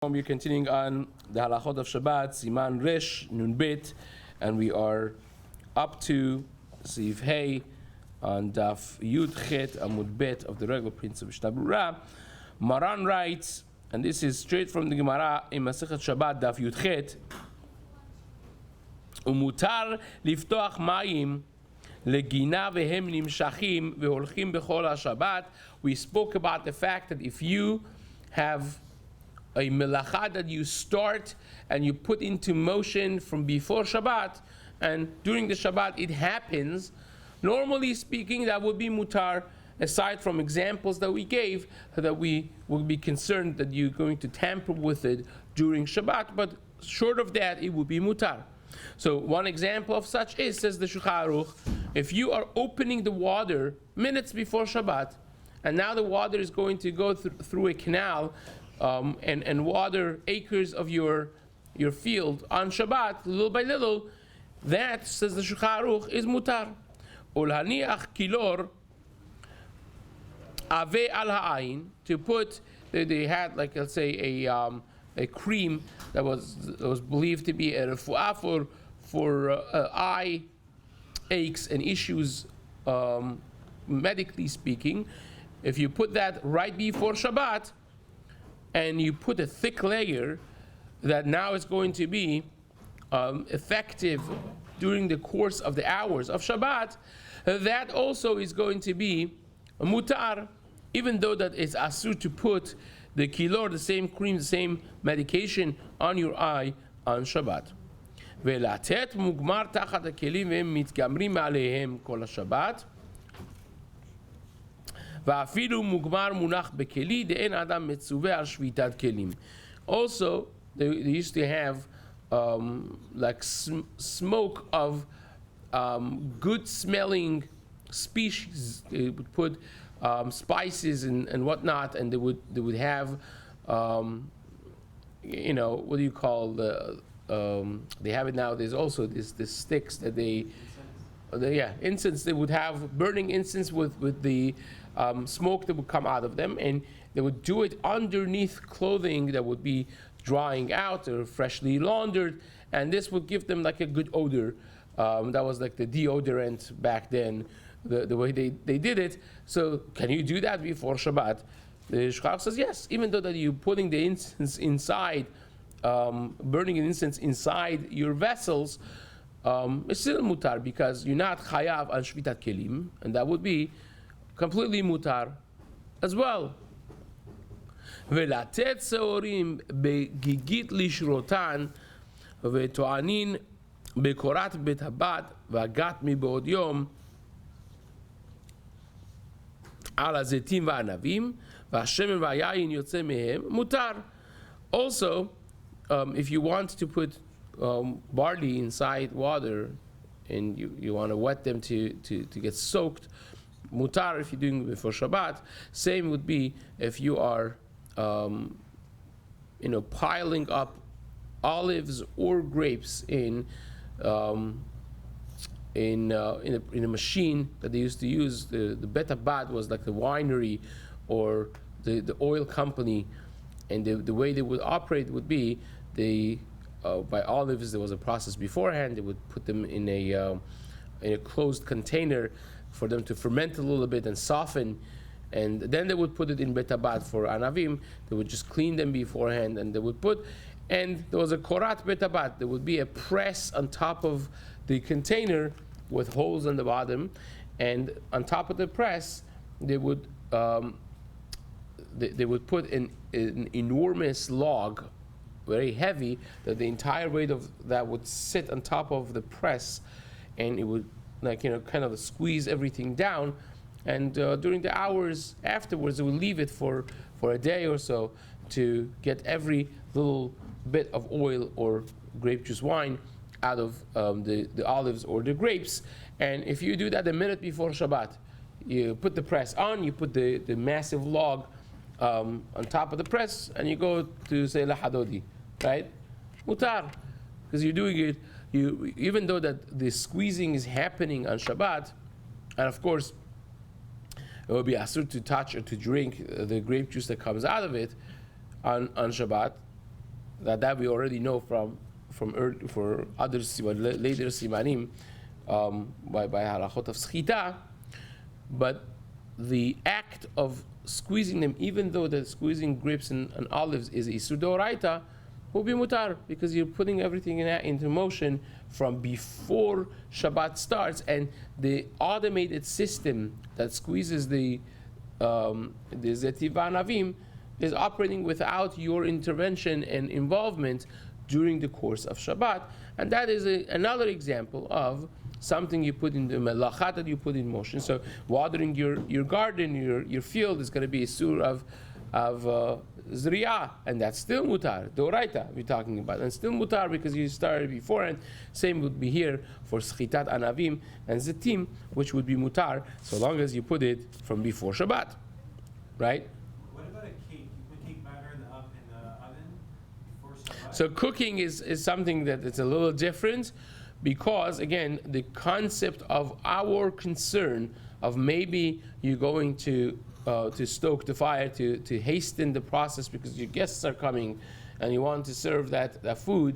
We're continuing on the halachot of Shabbat, Siman Resh Nun Bet, and we are up to Seif on Daf Yud Chet Amud Bet of the regular prince of Mishna Berura. Maran writes, and this is straight from the Gemara in Masechet Shabbat Daf Yud Chet, Umutar liftoach mayim legina vehem nimshachim veholchim bechol haShabbat. We spoke about the fact that if you have a melacha that you start and you put into motion from before Shabbat, and during the Shabbat it happens, normally speaking that would be mutar, aside from examples that we gave, that we will be concerned that you're going to tamper with it during Shabbat, but short of that it would be mutar. So one example of such is, says the Shulchan Aruch, if you are opening the water minutes before Shabbat, and now the water is going to go through a canal and water acres of your field on Shabbat, little by little, that, says the Shulchan Aruch, is mutar. Ulhaniach kilor ave al ha'ayin, to put, they had, like, let's say a cream that was believed to be a refuah for eye aches and issues, medically speaking. If you put that right before Shabbat, and you put a thick layer that now is going to be effective during the course of the hours of Shabbat, that also is going to be mutar, even though that it's asur to put the kilor, the same cream, the same medication on your eye on Shabbat. ולתת מוגמר תחת הכלים והם מתגמרים עליהם כל השבת. ואפילו מוגמר מונח בכלי דאין אדם מצווה על שביתת כלים. Also, they used to have like smoke of good smelling species. They would put spices and whatnot, and they would have what do you call they have it nowadays also, this sticks that incense. They would have burning incense with the smoke that would come out of them, and they would do it underneath clothing that would be drying out or freshly laundered, and this would give them like a good odor. That was like the deodorant back then, the way they did it. So can you do that before Shabbat? The Shulchan says yes, even though that you're putting the incense inside, burning an incense inside your vessels, it's still mutar, because you're not chayav on shvitat kelim, and that would be completely mutar as well. ולתת שעורים בגיגית לשרותן וטוענין בקורת בית הבד והגת מבעוד יום על הזיתים והענבים והשמן והיין יוצא מהם מותר. Also, if you want to put barley inside water and you want to wet them to get soaked, mutar if you're doing it before Shabbat. Same would be if you are piling up olives or grapes in a machine that they used to use. The Bet Abad was like the winery or the oil company, and the way they would operate would be by olives, there was a process beforehand. They would put them in a closed container for them to ferment a little bit and soften, and then they would put it in Bet Abad. For anavim, they would just clean them beforehand, and they would put, and there was a korat Bet Abad. There would be a press on top of the container with holes on the bottom, and on top of the press they would put an enormous log, very heavy, that the entire weight of that would sit on top of the press, and it would kind of squeeze everything down, and during the hours afterwards they would leave it for a day or so to get every little bit of oil or grape juice wine out of the olives or the grapes. And if you do that a minute before Shabbat, you put the press on, you put the massive log on top of the press, and you go to say lahadodi, right? Mutar, because you're doing it. Even though that the squeezing is happening on Shabbat, and of course it will be asur to touch or to drink the grape juice that comes out of it on Shabbat, that we already know for other later simanim by halachot of schita, but the act of squeezing them, even though the squeezing grapes and olives is isur d'oraita, will be mutar, because you're putting everything into motion from before Shabbat starts, and the automated system that squeezes the zetiv v'anavim is operating without your intervention and involvement during the course of Shabbat. And that is another example of something you put in the melacha that you put in motion. So watering your garden, your field is going to be a sur of zriya, and that's still mutar, d'oraita we're talking about, and still mutar because you started before. And same would be here for schitat anavim and zetim, which would be mutar so long as you put it from before Shabbat, right? What about a cake? You put cake batter in the oven before Shabbat? So cooking is something that it's a little different, because again, the concept of our concern of maybe you're going to stoke the fire to hasten the process because your guests are coming and you want to serve that food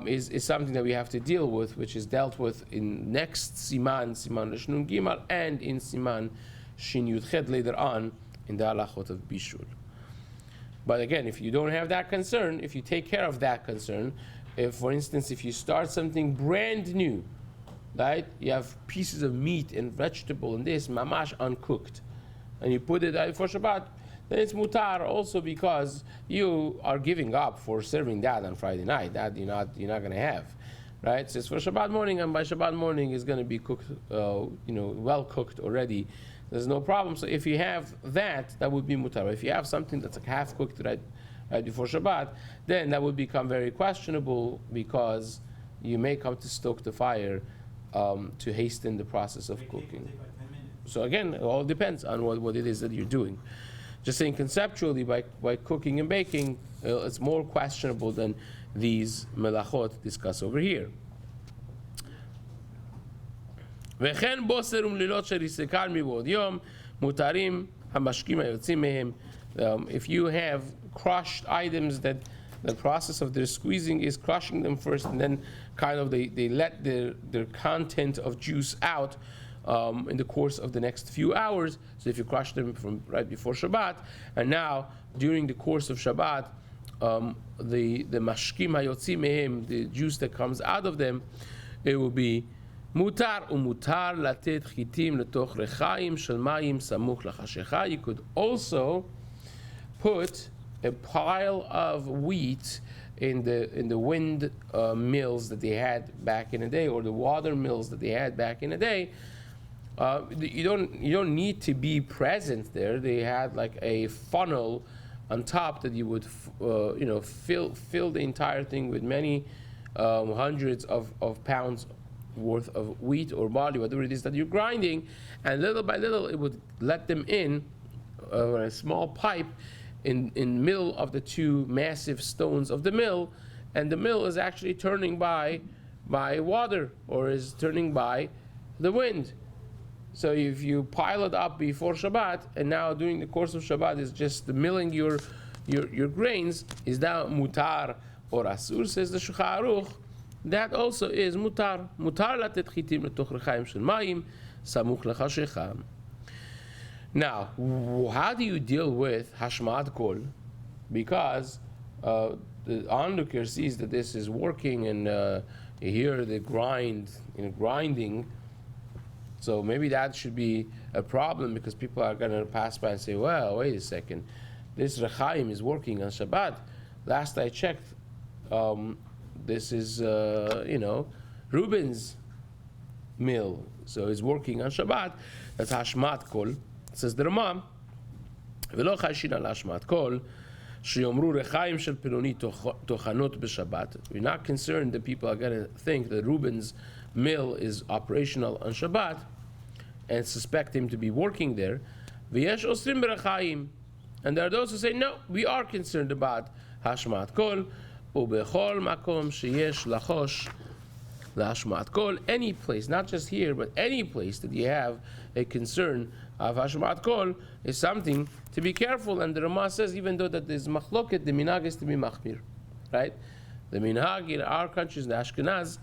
is something that we have to deal with, which is dealt with in next Siman Resh Nun Gimel, and in Siman Shin Yud Chet later on in the halachot of Bishul. But again, if you don't have that concern, if you take care of that concern, if, for instance, if you start something brand new, right, you have pieces of meat and vegetable and this, mamash uncooked, and you put it out for Shabbat, then it's mutar also, because you are giving up for serving that on Friday night. That you're not going to have, right? So it's for Shabbat morning, and by Shabbat morning it's going to be cooked, well cooked already. There's no problem. So if you have that would be mutar. If you have something that's like half cooked right before Shabbat, then that would become very questionable, because you may come to stoke the fire to hasten the process of cooking. So again, it all depends on what it is that you're doing. Just saying conceptually, by cooking and baking, it's more questionable than these melachot discussed over here. וכן בוסר ומלילות שריסקל מבעוד יום, מותרים המשקים היוצאים מהם. If you have crushed items that the process of their squeezing is crushing them first, and then kind of they let their content of juice out in the course of the next few hours. So if you crush them from right before Shabbat, and now during the course of Shabbat, the mashkim hayotzim mehem, the juice that comes out of them, it will be mutar umutar latet chitim letoch rechaim shel mayim samuch lachashecha. You could also put a pile of wheat in the wind mills that they had back in the day, or the water mills that they had back in the day. You don't need to be present there. They had like a funnel on top that you would fill the entire thing with many hundreds of pounds worth of wheat or barley, whatever it is that you're grinding, and little by little it would let them in a small pipe in middle of the two massive stones of the mill, and the mill is actually turning by water, or is turning by the wind. So if you pile it up before Shabbat, and now during the course of Shabbat is just milling your grains, is that mutar or asur? Says the Shulchan Aruch. That also is mutar. Mutar latet chitim letoch rechaim shel mayim samuch lechashecha. Now, how do you deal with hashmat kol? Because the onlooker sees that this is working, and you hear the grinding. So maybe that should be a problem, because people are going to pass by and say, well, wait a second, this rechaim is working on Shabbat. Last I checked, this is, Reuben's mill, so it's working on Shabbat. That's hashmat kol. Says the Rama, ולא חיישין על השמעת קול, שיאמרו רחיים של פלוני טוחנות בשבת. We're not concerned that people are going to think that Reuben's mill is operational on Shabbat and suspect him to be working there. ויש אוסרים ברחיים. And there are those who say, no, we are concerned about השמעת קול, ובכל מקום שיש לחוש להשמעת קול, any place, not just here, but any place that you have a concern of hashmat kol is something to be careful. And the Rama says, even though that there's machloket, the minhag is to be machmir. right? The minhag in our countries, the Ashkenaz,